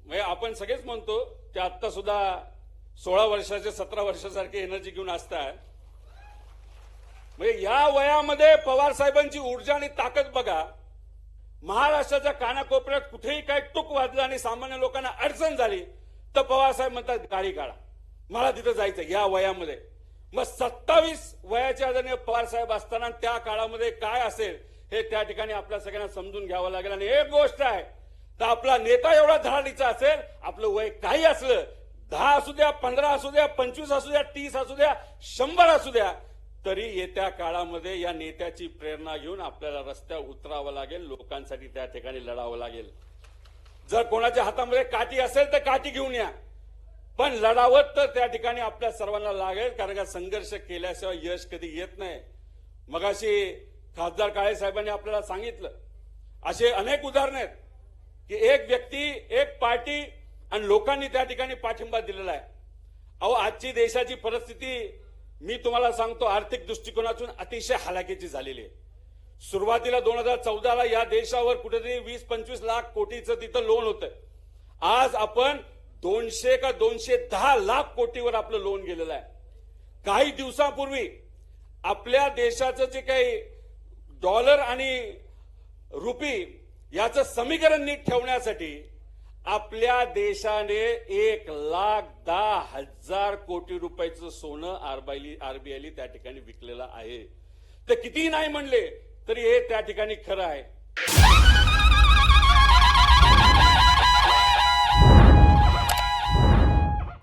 म्हणजे आपण सगळेच म्हणतो की आता सुद्धा 16 वर्षाचे 17 वर्षासारखे एनर्जी घेऊन असतात. म्हणजे या वयामध्ये पवार साहेबांची ऊर्जा आणि ताकद बघा. महाराष्ट्राच्या कानाकोपऱ्यात कुठेही काय टूक वाजलं आणि सामान्य लोकांना अडचण झाली तर पवार साहेब म्हणतात गाडी काढा, मला तिथं जायचं. या वयामध्ये मग 27 वयाच्या आदरणीय पवार साहेब असताना त्या काळामध्ये काय असेल हे त्या ठिकाणी आपल्या सगळ्यांना समजून घ्यावं लागेल. आणि एक गोष्ट आहे, तर आपला नेता एवढा धडाडीचा असेल, आपलं वय काही असलं, 10 असू द्या, 15 असू द्या, 25 असू द्या, 30 असू द्या, 100 असू द्या, तरी येत्या काळामध्ये या नेत्याची प्रेरणा घेऊन आपल्याला रस्त्यावर उतरावं लागेल, लोकांसाठी त्या ठिकाणी लढावं लागेल. जर कोणाच्या हातामध्ये काठी असेल तर काठी घेऊन या, पण लढावं तर त्या ठिकाणी आपल्या सर्वांना लागेल. कारण का संघर्ष केल्याशिवाय यश कधी येत नाही. मगाशी खासदार काळे साहेबांनी आपल्याला सांगितलं, असे अनेक उदाहरण आहेत की एक व्यक्ती, एक पार्टी आणि लोकांनी त्या ठिकाणी पाठिंबा दिलेला आहे. अहो, आजची देशाची परिस्थिती मी तुम्हाला सांगतो, आर्थिक दृष्टिकोनातून अतिशय हलाखीची झालेली आहे. सुरुवातीला 2014ला या देशावर कुठेतरी 20-25 लाख कोटीचं तिथं लोन होतं. आज आपण 200 का 210 लाख कोटीवर आपलं लोन गेलेलं आहे. काही दिवसांपूर्वी आपल्या देशाचं जे काही डॉलर आणि रुपी याचं समीकरण नीट ठेवण्यासाठी आपल्या देशाने 1,10,000 कोटी रुपयाचं सोनं आरबीआयला त्या ठिकाणी विकलेलं आहे. ते कितीही नाही म्हणले तरी हे त्या ठिकाणी खरं आहे.